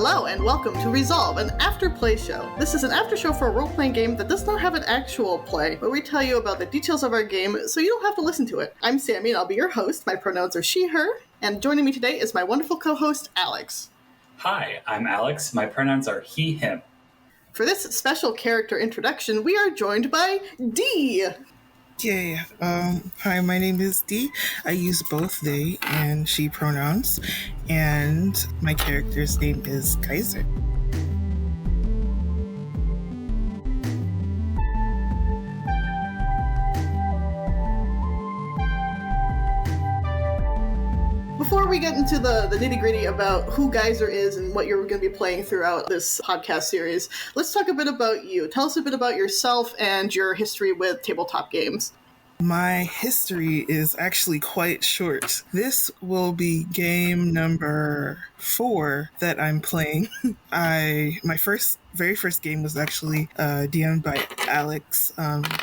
Hello and welcome to Resolve, an after-play show. This is an after-show for a role-playing game that does not have an actual play, where we tell you about the details of our game so you don't have to listen to it. I'm Sammie and I'll be your host. My pronouns are she, her, and joining me today is my wonderful co-host, Alex. Hi, I'm Alex. My pronouns are he, him. For this special character introduction, we are joined by Dee. Yeah, hi, my name is Dee. I use both they and she pronouns, and my character's name is Guyser. Before we get into the nitty-gritty about who Guyser is and what you're going to be playing throughout this podcast series, let's talk a bit about you. Tell us a bit about yourself and your history with tabletop games. My history is actually quite short. This will be game number 4 that I'm playing. My very first game was actually DM'd by Alex,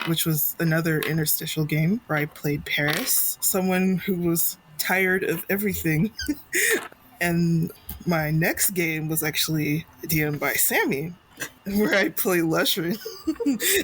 which was another interstitial game where I played Paris, someone who was tired of everything. And my next game was actually DM'd by Sammie, where I play Lushrin.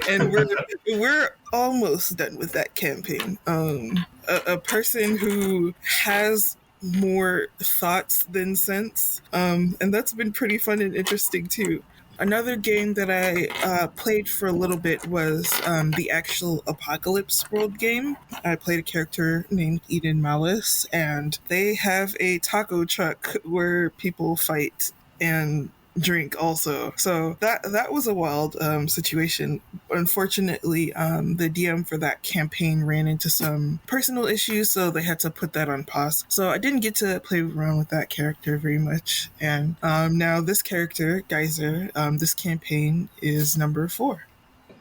And we're almost done with that campaign. A person who has more thoughts than sense, and that's been pretty fun and interesting too. Another game that I played for a little bit was the actual Apocalypse World game. I played a character named Eden Malice, and they have a taco truck where people fight and drink also. So that was a wild situation. Unfortunately, the DM for that campaign ran into some personal issues, so they had to put that on pause. So I didn't get to play around with that character very much. And now this character, Guyser, this campaign is number 4.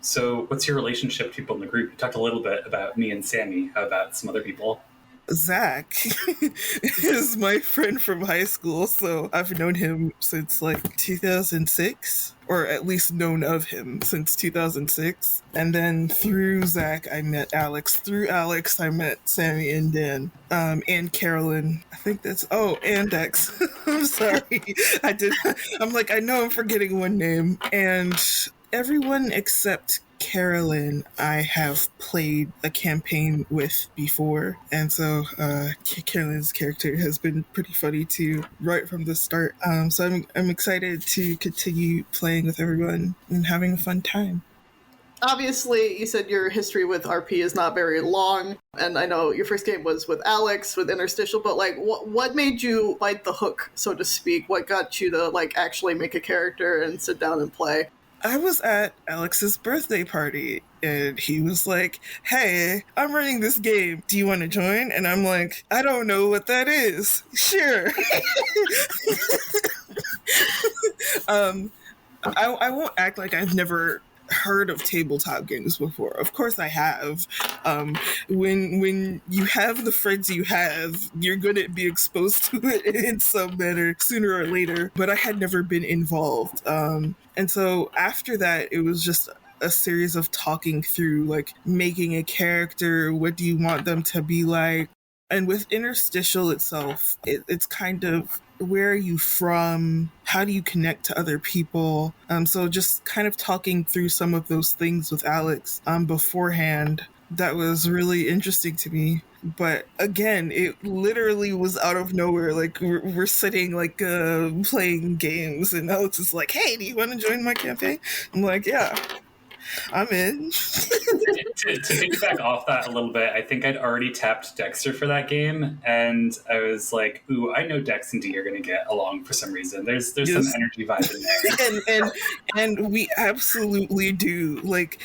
So what's your relationship to people in the group? You talked a little bit about me and Sammie. How about some other people? Zach is my friend from high school, so I've known him since like 2006, or at least known of him since 2006. And then through Zach, I met Alex. Through Alex, I met Sammie and Dan, and Carolyn. I think that's, and Dex. I'm sorry. I know I'm forgetting one name. And everyone except Carolyn I have played a campaign with before, and so Carolyn's character has been pretty funny too right from the start. So I'm excited to continue playing with everyone and having a fun time. Obviously, you said your history with RP is not very long, and I know your first game was with Alex, with Interstitial, but like, what made you bite the hook, so to speak? What got you to like actually make a character and sit down and play? I was at Alex's birthday party, and he was like, "Hey, I'm running this game. Do you want to join?" And I'm like, "I don't know what that is." Sure. I won't act like I've never heard of tabletop games before. Of course I have. When you have the friends you have, you're going to be exposed to it in some manner sooner or later, but I had never been involved. And so after that, it was just a series of talking through, like, making a character. What do you want them to be like? And with Interstitial itself, it's kind of, where are you from? How do you connect to other people? So just kind of talking through some of those things with Alex beforehand, that was really interesting to me. But again, it literally was out of nowhere. Like, we're sitting, like, playing games, and Alex is like, "Hey, do you want to join my campaign?" I'm like, "Yeah, I'm in." to piggyback off that a little bit, I think I'd already tapped Dexter for that game, and I was like, "Ooh, I know Dex and Dee are going to get along for some reason. There's yes. Some energy vibe in there." and we absolutely do. Like,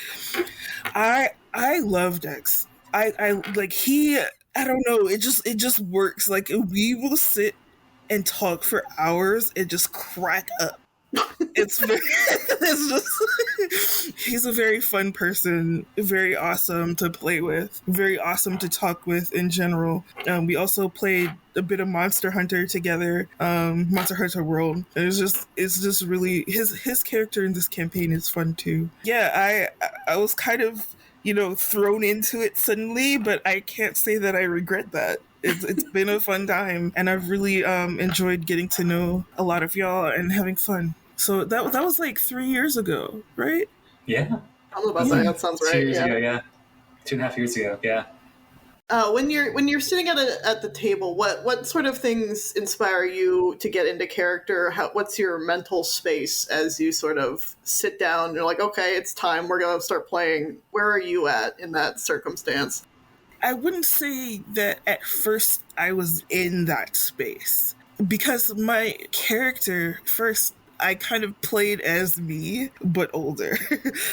I love Dex. I like, I don't know, it just works. Like, we will sit and talk for hours and just crack up. It's just, he's a very fun person, very awesome to play with, very awesome to talk with in general. We also played a bit of Monster Hunter together, Monster Hunter World. It's just really, his character in this campaign is fun too. Yeah, I was kind of, thrown into it suddenly, but I can't say that I regret that. It's been a fun time, and I've really enjoyed getting to know a lot of y'all and having fun. So that was like 3 years ago, right? Yeah. I don't know about that. That sounds right. 2 years ago, yeah. 2.5 years ago, yeah. When you're sitting at the table, what sort of things inspire you to get into character? What's your mental space as you sort of sit down? You're like, okay, it's time. We're gonna start playing. Where are you at in that circumstance? I wouldn't say that at first I was in that space because my character first. I kind of played as me, but older.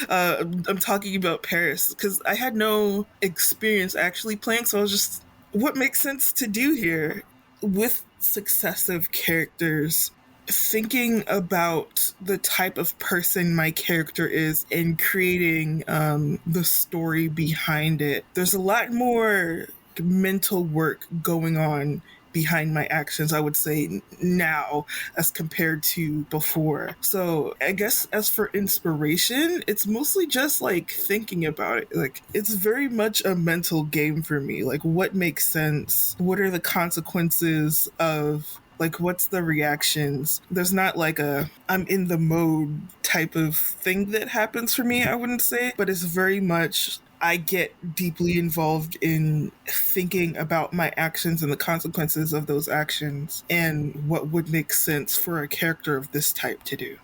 I'm talking about Paris because I had no experience actually playing, so I was just, what makes sense to do here? With successive characters, thinking about the type of person my character is and creating the story behind it, there's a lot more mental work going on behind my actions, I would say, now as compared to before. So I guess as for inspiration, it's mostly just like thinking about it. Like, it's very much a mental game for me. Like, what makes sense? What are the consequences of, like, what's the reactions? There's not like a I'm in the mode type of thing that happens for me, I wouldn't say, but it's very much I get deeply involved in thinking about my actions and the consequences of those actions and what would make sense for a character of this type to do.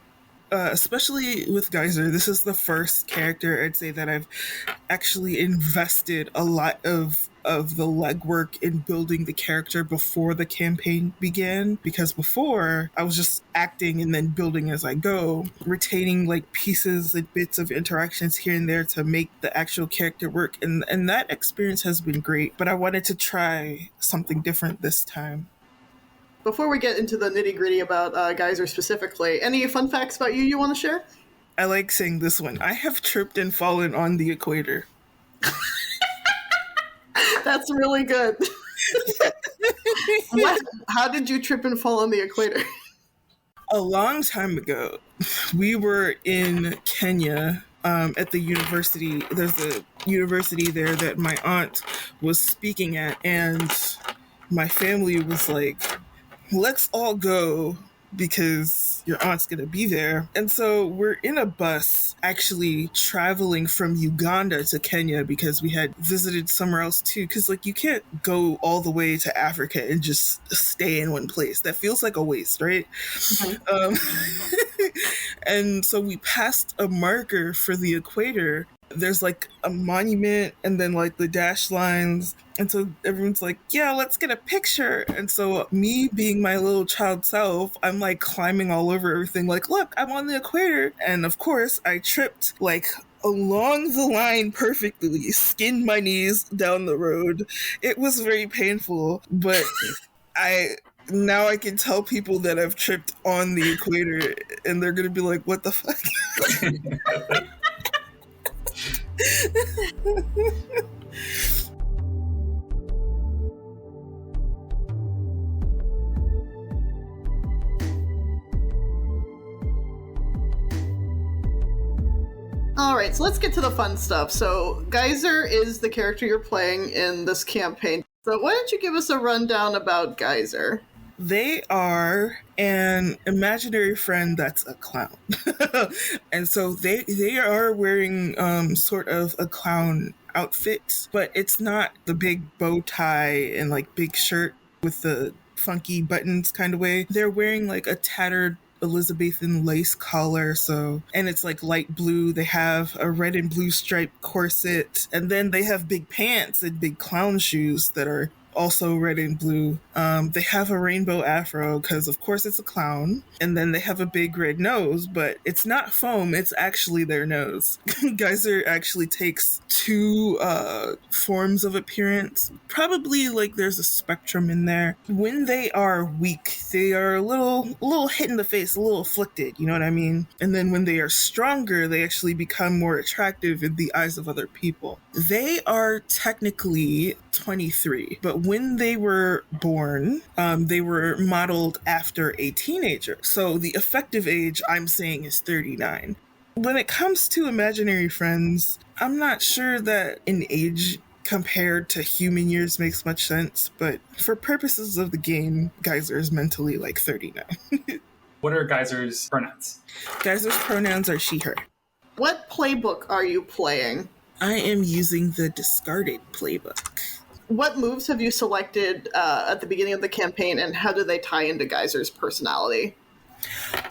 Especially with Guyser, this is the first character I'd say that I've actually invested a lot of the legwork in building the character before the campaign began, because before I was just acting and then building as I go, retaining like pieces and bits of interactions here and there to make the actual character work, and that experience has been great, but I wanted to try something different this time. Before we get into the nitty gritty about Geyser specifically, any fun facts about you want to share? I like saying this one. I have tripped and fallen on the equator. That's really good. How did you trip and fall on the equator? A long time ago, we were in Kenya at the university. There's a university there that my aunt was speaking at, and my family was like, let's all go because your aunt's gonna be there. And so we're in a bus actually traveling from Uganda to Kenya because we had visited somewhere else too. Because like, you can't go all the way to Africa and just stay in one place. That feels like a waste, right? And so we passed a marker for the equator. There's like a monument and then like the dash lines. And so everyone's like, yeah, let's get a picture. And so me being my little child self, I'm like climbing all over everything. Like, look, I'm on the equator. And of course I tripped like along the line perfectly, skinned my knees down the road. It was very painful, but now I can tell people that I've tripped on the equator and they're going to be like, what the fuck? All right, so let's get to the fun stuff. So Geyser is the character you're playing in this campaign. So why don't you give us a rundown about Geyser? They are an imaginary friend that's a clown. And so they are wearing sort of a clown outfit, but it's not the big bow tie and like big shirt with the funky buttons kind of way. They're wearing like a tattered Elizabethan lace collar, and it's like light blue. They have a red and blue striped corset, and then they have big pants and big clown shoes that are also red and blue. They have a rainbow afro because of course it's a clown, and then they have a big red nose, but it's not foam, it's actually their nose. Geyser actually takes two forms of appearance. Probably like there's a spectrum in there. When they are weak, they are a little hit in the face, a little afflicted, you know what I mean? And then when they are stronger, they actually become more attractive in the eyes of other people. They are technically 23, but when they were born, they were modeled after a teenager. So the effective age I'm saying is 39. When it comes to imaginary friends, I'm not sure that an age compared to human years makes much sense, but for purposes of the game, Guyser is mentally like 39. What are Guyser's pronouns? Guyser's pronouns are she, her. What playbook are you playing? I am using the discarded playbook. What moves have you selected at the beginning of the campaign, and how do they tie into Guyser's personality?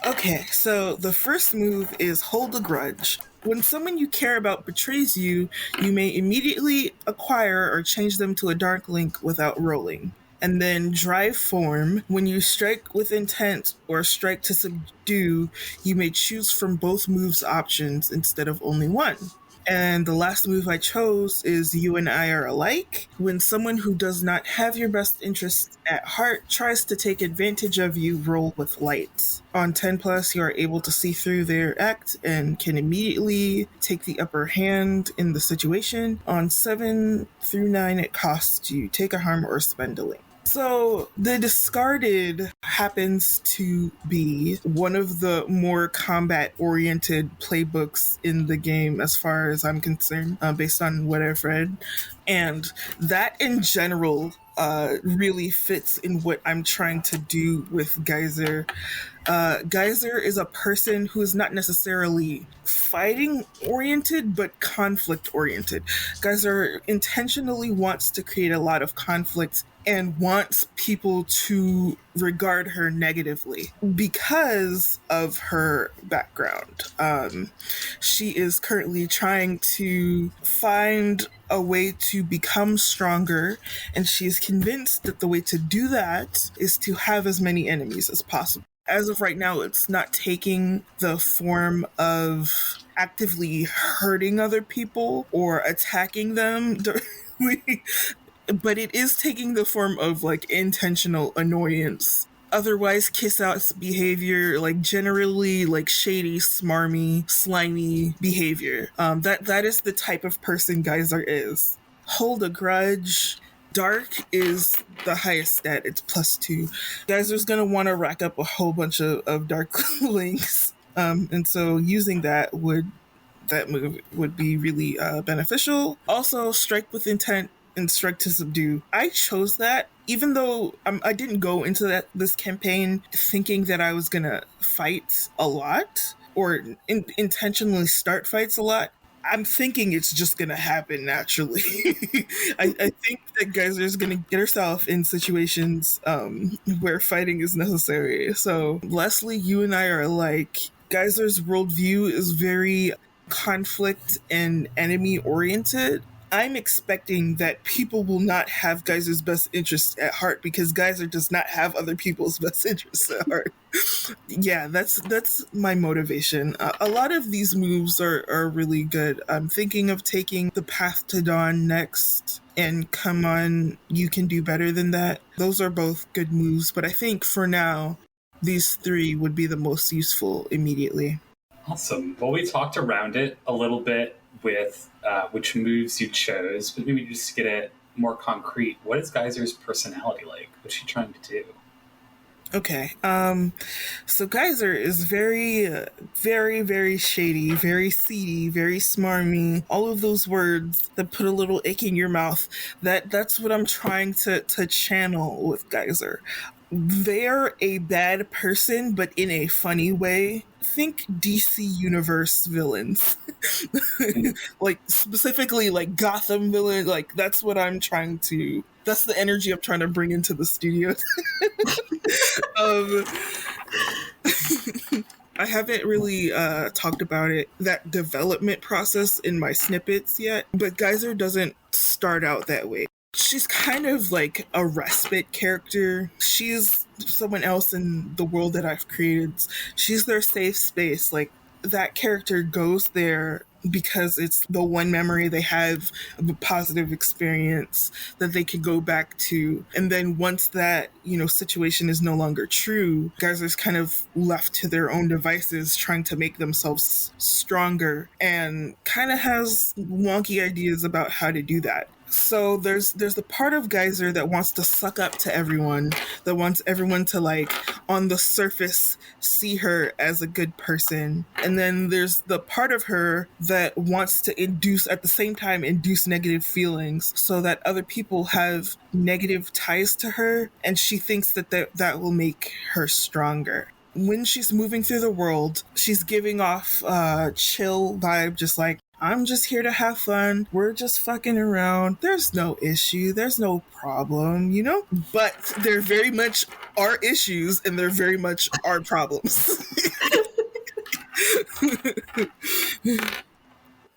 Okay, so the first move is Hold a Grudge. When someone you care about betrays you, you may immediately acquire or change them to a Dark Link without rolling. And then Drive Form. When you strike with intent or strike to subdue, you may choose from both moves options instead of only one. And the last move I chose is You and I Are Alike. When someone who does not have your best interests at heart tries to take advantage of you, roll with light. On 10 plus, you are able to see through their act and can immediately take the upper hand in the situation. On 7 through 9, it costs you take a harm or spend a link. So the discarded happens to be one of the more combat-oriented playbooks in the game as far as I'm concerned, based on what I've read. And that in general really fits in what I'm trying to do with Guyser. Guyser is a person who is not necessarily fighting oriented, but conflict oriented. Guyser intentionally wants to create a lot of conflict and wants people to regard her negatively because of her background. She is currently trying to find a way to become stronger, and she is convinced that the way to do that is to have as many enemies as possible. As of right now, it's not taking the form of actively hurting other people or attacking them directly, but it is taking the form of like intentional annoyance. Otherwise, kiss out's behavior, like generally like shady, smarmy, slimy behavior. That is the type of person Guyser is. Hold a Grudge. Dark is the highest stat. It's +2. Guyser's gonna want to rack up a whole bunch of dark links, and so using that move would be really beneficial. Also, Strike with Intent and Strike to Subdue. I chose that even though I didn't go into this campaign thinking that I was gonna fight a lot or intentionally start fights a lot. I'm thinking it's just gonna happen naturally. I think that Guyser's gonna get herself in situations where fighting is necessary. So, Leslie, you and I are alike. Guyser's worldview is very conflict and enemy oriented. I'm expecting that people will not have Guyser's best interests at heart because Guyser does not have other people's best interests at heart. Yeah, that's my motivation. A lot of these moves are really good. I'm thinking of taking the Path to Dawn next, and come on, you can do better than that. Those are both good moves, but I think for now, these three would be the most useful immediately. Awesome. Well, we talked around it a little bit with which moves you chose, but maybe just to get it more concrete, what is Guyser's personality like? What's she trying to do? Okay, so Guyser is very, very, very shady, very seedy, very smarmy. All of those words that put a little ick in your mouth. That's what I'm trying to channel with Guyser. They're a bad person, but in a funny way. Think DC Universe villains. Like, specifically, like, Gotham villain. Like, that's what I'm trying to... That's the energy I'm trying to bring into the studio. I haven't really talked about that development process in my snippets yet, but Guyser doesn't start out that way. She's kind of like a respite character. She's someone else in the world that I've created. She's their safe space. Like, that character goes there because it's the one memory they have of a positive experience that they can go back to. And then once that, situation is no longer true, Guyser's kind of left to their own devices trying to make themselves stronger and kind of has wonky ideas about how to do that. So there's the part of Geyser that wants to suck up to everyone, that wants everyone to, like, on the surface see her as a good person. And then there's the part of her that wants to at the same time induce negative feelings so that other people have negative ties to her, and she thinks that will make her stronger. When she's moving through the world, she's giving off a chill vibe, just like, I'm just here to have fun. We're just fucking around. There's no issue. There's no problem, you know? But there very much are issues, and there very much are problems.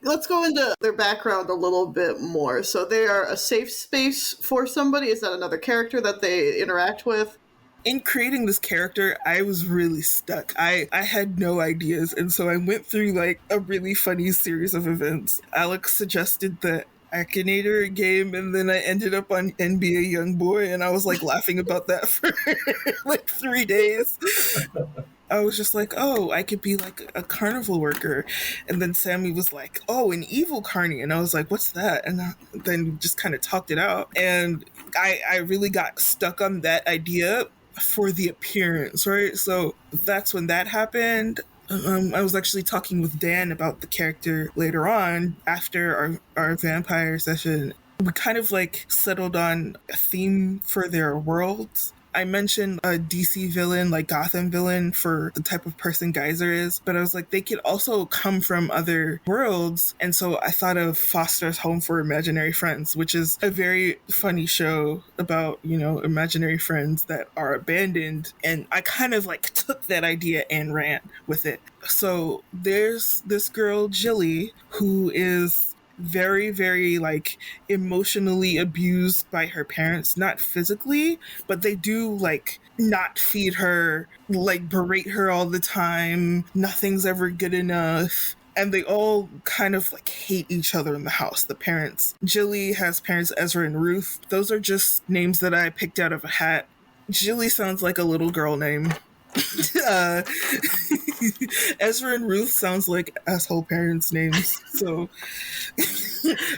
Let's go into their background a little bit more. So they are a safe space for somebody? Is that another character that they interact with? In creating this character, I was really stuck. I had no ideas, and so I went through, like, a really funny series of events. Alex suggested the Akinator game, and then I ended up on NBA Youngboy, and I was, like, laughing about that for, like, 3 days. I was just like, oh, I could be, like, a carnival worker. And then Sammie was like, oh, an evil carny. And I was like, what's that? And then just kind of talked it out. And I really got stuck on that idea for the appearance, right? So that's when that happened. I was actually talking with Dan about the character later on after our vampire session. We kind of, like, settled on a theme for their worlds. I mentioned a DC villain, like Gotham villain, for the type of person Geyser is, but I was like, they could also come from other worlds. And so I thought of Foster's Home for Imaginary Friends, which is a very funny show about, you know, imaginary friends that are abandoned. And I kind of, like, took that idea and ran with it. So there's this girl, Jilly, who is very, very, like, emotionally abused by her parents, not physically, but they do, like, not feed her, like, berate her all the time. Nothing's ever good enough. And they all kind of, like, hate each other in the house, the parents. Jilly has parents Ezra and Ruth. Those are just names that I picked out of a hat. Jilly sounds like a little girl name. Ezra and Ruth sounds like asshole parents' names. So,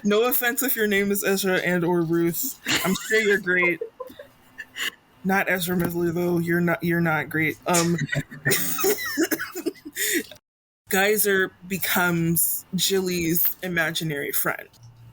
no offense if your name is Ezra and or Ruth. I'm sure you're great. Not Ezra Miller though. You're not great. Geyser becomes Jilly's imaginary friend.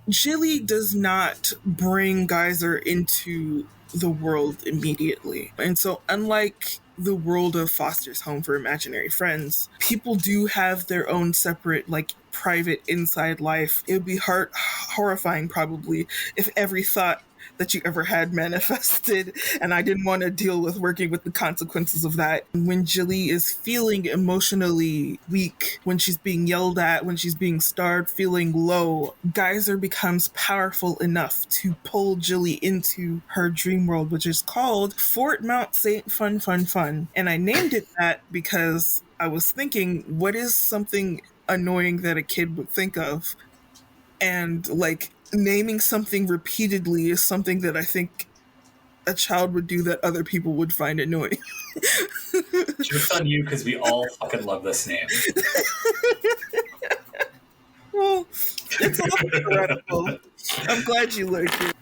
Jilly does not bring Geyser into the world immediately. And so, unlike the world of Foster's Home for Imaginary Friends, people do have their own separate, like, private inside life. It would be horrifying, probably, if every thought that you ever had manifested, and I didn't want to deal with working with the consequences of that. When Jilly is feeling emotionally weak, when she's being yelled at, when she's being starved, feeling low, Geyser becomes powerful enough to pull Jilly into her dream world, which is called Fort Mount St. Fun Fun Fun. And I named it that because I was thinking, what is something annoying that a kid would think of? And, like, naming something repeatedly is something that I think a child would do that other people would find annoying. Joke's on you, because we all fucking love this name. Well, it's all theoretical. I'm glad you like it.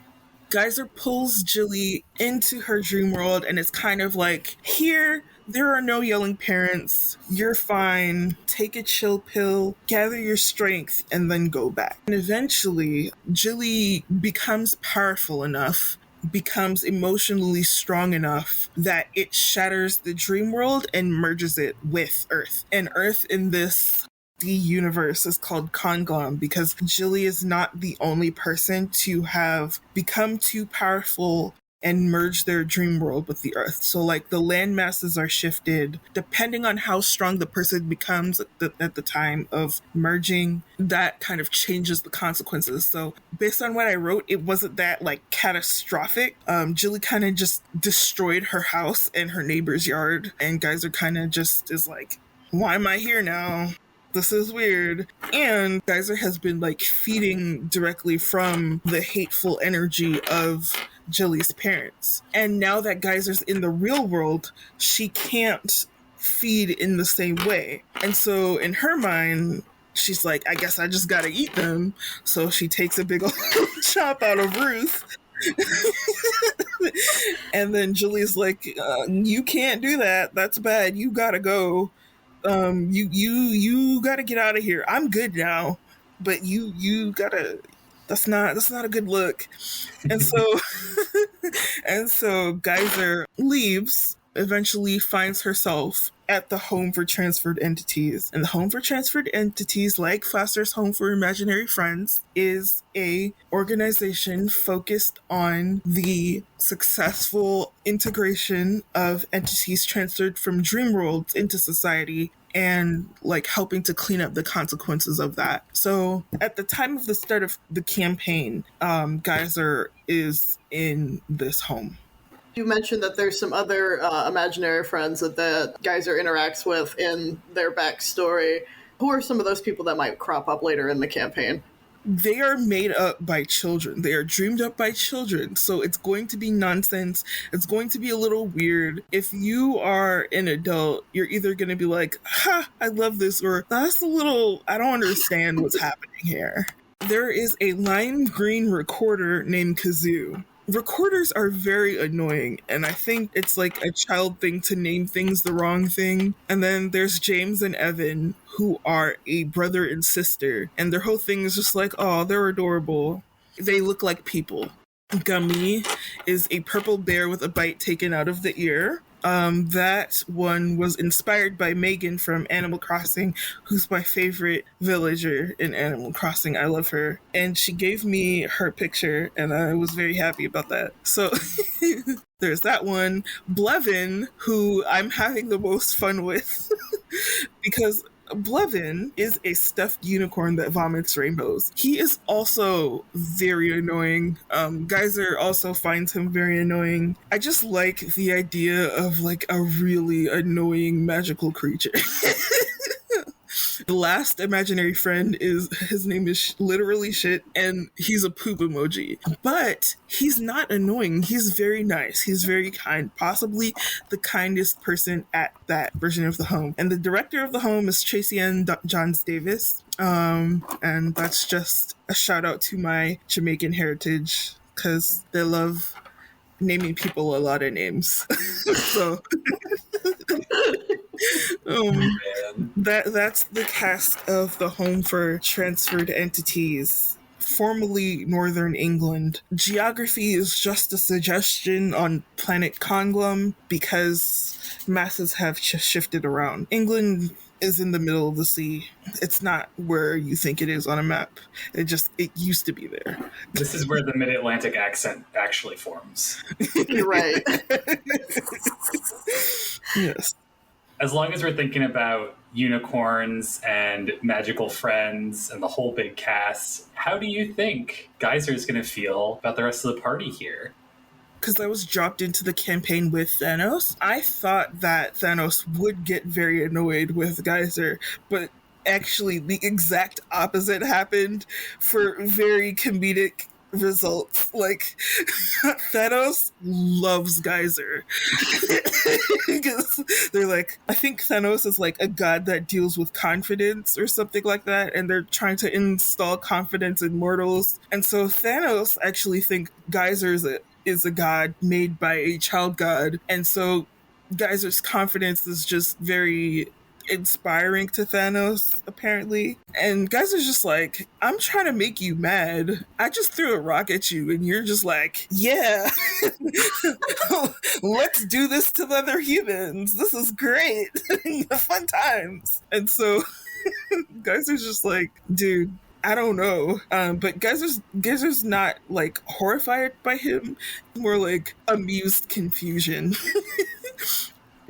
Geyser pulls Jilly into her dream world, and it's kind of like, here, there are no yelling parents. You're fine. Take a chill pill, gather your strength, and then go back. And eventually, Jilly becomes powerful enough, becomes emotionally strong enough that it shatters the dream world and merges it with Earth. And Earth in this D universe is called Conglom because Jilly is not the only person to have become too powerful and merge their dream world with the Earth. So, like, the land masses are shifted depending on how strong the person becomes at the time of merging. That kind of changes the consequences. So based on what I wrote, it wasn't that, like, catastrophic. Jilly kind of just destroyed her house and her neighbor's yard, and Geyser kind of just is like, why am I here now? This is weird. And Geyser has been, like, feeding directly from the hateful energy of Jilly's parents. And now that Geyser's in the real world, she can't feed in the same way. And so in her mind, she's like, I guess I just gotta eat them. So she takes a big old chop out of Ruth. And then Julie's like, you can't do that. That's bad. You gotta go. You gotta get out of here. I'm good now, but you gotta. That's not a good look. And so and so Guyser leaves, eventually finds herself at the Home for Transferred Entities. And the Home for Transferred Entities, like Foster's Home for Imaginary Friends, is a organization focused on the successful integration of entities transferred from dream worlds into society and like helping to clean up the consequences of that. So at the time of the start of the campaign, Guyser is in this home. You mentioned that there's some other imaginary friends that Guyser interacts with in their backstory. Who are some of those people that might crop up later in the campaign? They are made up by children. They are dreamed up by children. So it's going to be nonsense. It's going to be a little weird. If you are an adult, you're either going to be like, ha, I love this, or that's a little, I don't understand what's happening here. There is a lime green recorder named Kazoo. Recorders are very annoying, and I think it's like a child thing to name things the wrong thing. And then there's James and Evan, who are a brother and sister, and their whole thing is just like, oh, they're adorable. They look like people. Gummy is a purple bear with a bite taken out of the ear. That one was inspired by Megan from Animal Crossing, who's my favorite villager in Animal Crossing. I love her. And she gave me her picture, and I was very happy about that. So there's that one. Blevin, who I'm having the most fun with because Blevin is a stuffed unicorn that vomits rainbows. He is also very annoying. Guyser also finds him very annoying. I just like the idea of like a really annoying magical creature. The last imaginary friend his name is literally shit, and he's a poop emoji. But he's not annoying. He's very nice. He's very kind. Possibly the kindest person at that version of the home. And the director of the home is Tracy Ann Johns Davis. And that's just a shout out to my Jamaican heritage, because they love naming people a lot of names. So that's the cast of the Home for Transferred Entities, formerly Northern England. Geography is just a suggestion on planet Conglom because masses have shifted around. England is in the middle of the sea. It's not where you think it is on a map. It used to be there. This is where the mid-Atlantic accent actually forms. You're right. Yes. As long as we're thinking about unicorns and magical friends and the whole big cast, how do you think Guyser is going to feel about the rest of the party here? Because I was dropped into the campaign with Thanos, I thought that Thanos would get very annoyed with Guyser, but actually the exact opposite happened for very comedic results. Like, Thanos loves Guyser. Because they're like, I think Thanos is like a god that deals with confidence or something like that, and they're trying to install confidence in mortals. And so Thanos actually think Guyser is a god made by a child god, and so Guyser's confidence is just very inspiring to Thanos, apparently. And Guyser's just like, I'm trying to make you mad. I just threw a rock at you, and you're just like, yeah, let's do this to the other humans. This is great. Fun times. And so Guyser's just like, dude, I don't know. But Guyser's not like horrified by him, more like amused confusion.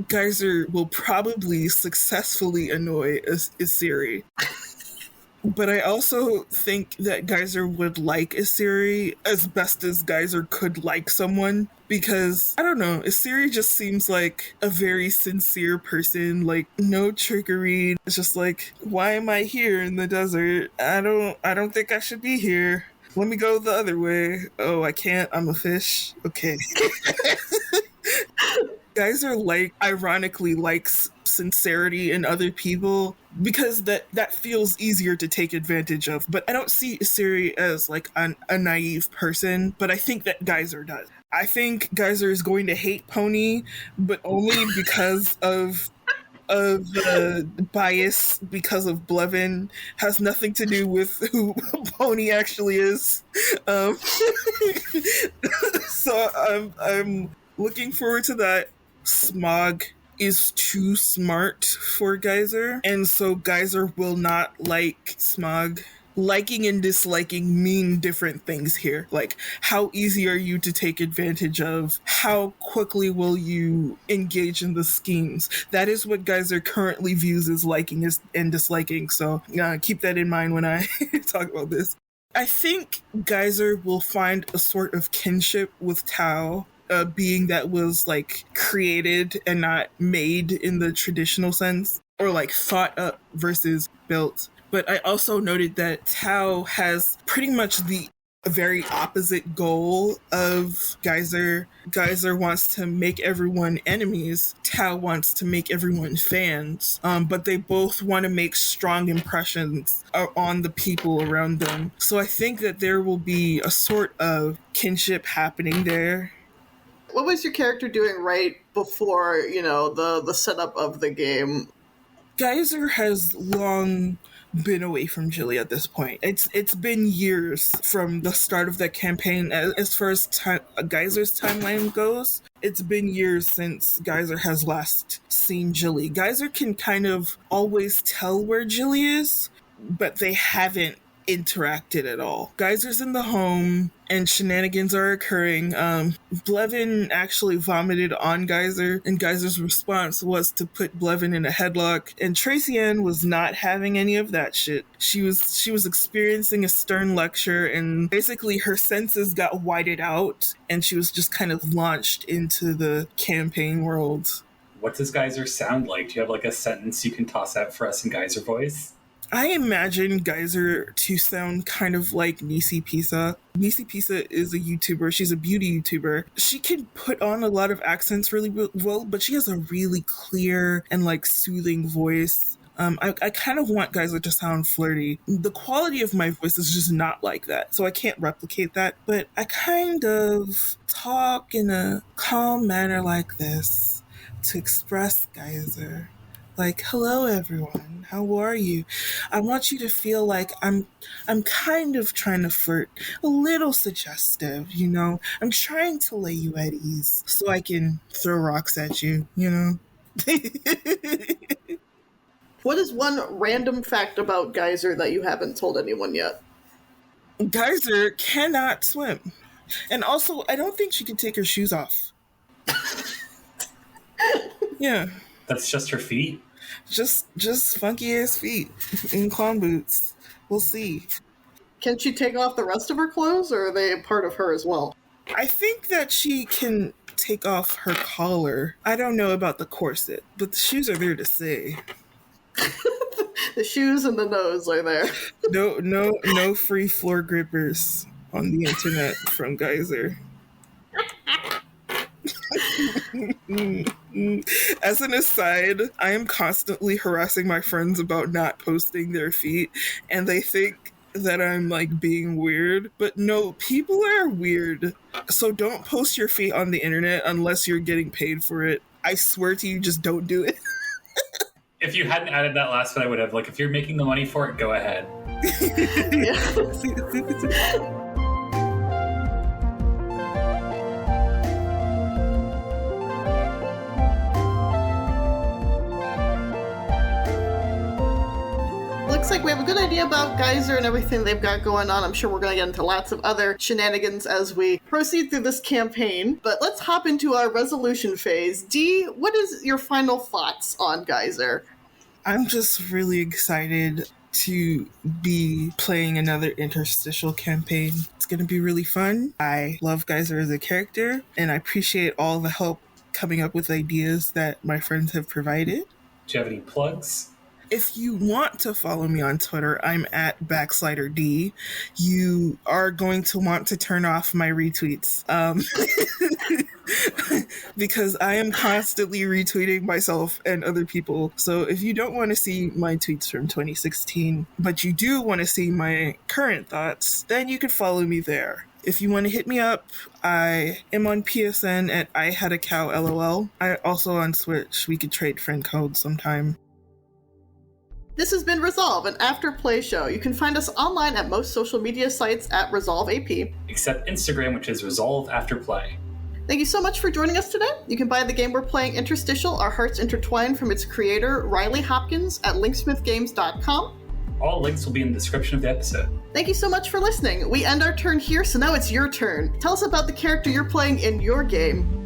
Guyser will probably successfully annoy Isiri. But I also think that Guyser would like Isiri as best as Guyser could like someone, because, I don't know, Isiri just seems like a very sincere person, like, no trickery. It's just like, why am I here in the desert? I don't think I should be here. Let me go the other way. Oh, I can't? I'm a fish? Okay. Geyser ironically likes sincerity in other people because that feels easier to take advantage of. But I don't see Siri as like a naive person, but I think that Geyser does. I think Geyser is going to hate Pony, but only because of bias because of Blevin, has nothing to do with who Pony actually is. So I'm looking forward to that. Smog is too smart for Geyser, and so Geyser will not like Smog. Liking and disliking mean different things here. Like, how easy are you to take advantage of? How quickly will you engage in the schemes? That is what Geyser currently views as liking and disliking. So keep that in mind when I talk about this. I think Geyser will find a sort of kinship with Tao, being that was like created and not made in the traditional sense, or like thought up versus built. But I also noted that Tao has pretty much the very opposite goal of Geyser. Geyser wants to make everyone enemies. Tao wants to make everyone fans. But they both want to make strong impressions on the people around them. So I think that there will be a sort of kinship happening there. What was your character doing right before, the setup of the game? Geyser has long been away from Jilly at this point. It's been years from the start of that campaign. As far as Geyser's timeline goes, it's been years since Geyser has last seen Jilly. Geyser can kind of always tell where Jilly is, but they haven't interacted at all. Geyser's in the home and shenanigans are occurring. Blevin actually vomited on Geyser, and Geyser's response was to put Blevin in a headlock, and Tracy Ann was not having any of that shit. She was experiencing a stern lecture, and basically her senses got whited out, and she was just kind of launched into the campaign world. What does Geyser sound like? Do you have like a sentence you can toss out for us in Geyser voice? I imagine Geyser to sound kind of like Nisi Pisa. Nisi Pisa is a YouTuber. She's a beauty YouTuber. She can put on a lot of accents really well, but she has a really clear and like soothing voice. I kind of want Geyser to sound flirty. The quality of my voice is just not like that, so I can't replicate that. But I kind of talk in a calm manner like this to express Geyser. Like, hello everyone, how are you? I want you to feel like I'm kind of trying to flirt, a little suggestive, I'm trying to lay you at ease so I can throw rocks at you, What is one random fact about Geyser that you haven't told anyone yet? Geyser cannot swim. And also, I don't think she can take her shoes off. Yeah. That's just her feet? Just funky ass feet in clown boots. We'll see. Can she take off the rest of her clothes, or are they a part of her as well? I think that she can take off her collar. I don't know about the corset, but the shoes are there to say. The shoes and the nose are there. No free floor grippers on the internet from Geyser. As an aside, I am constantly harassing my friends about not posting their feet, and they think that I'm like being weird. But no, people are weird. So don't post your feet on the internet unless you're getting paid for it. I swear to you, just don't do it. If you hadn't added that last one, I would have. Like, if you're making the money for it, go ahead. Looks like we have a good idea about Geyser and everything they've got going on. I'm sure we're going to get into lots of other shenanigans as we proceed through this campaign. But let's hop into our resolution phase. Dee, what is your final thoughts on Geyser? I'm just really excited to be playing another interstitial campaign. It's going to be really fun. I love Geyser as a character, and I appreciate all the help coming up with ideas that my friends have provided. Do you have any plugs? If you want to follow me on Twitter, I'm at @BacksliderD. You are going to want to turn off my retweets because I am constantly retweeting myself and other people. So if you don't want to see my tweets from 2016, but you do want to see my current thoughts, then you can follow me there. If you want to hit me up, I am on PSN at IHadACowLOL. I also on Switch. We could trade friend codes sometime. This has been Resolve, an after-play show. You can find us online at most social media sites at ResolveAP. Except Instagram, which is Resolve After Play. Thank you so much for joining us today. You can buy the game we're playing, Interstitial, Our Hearts Intertwine, from its creator, Riley Hopkins, at linksmithgames.com. All links will be in the description of the episode. Thank you so much for listening. We end our turn here, so now it's your turn. Tell us about the character you're playing in your game.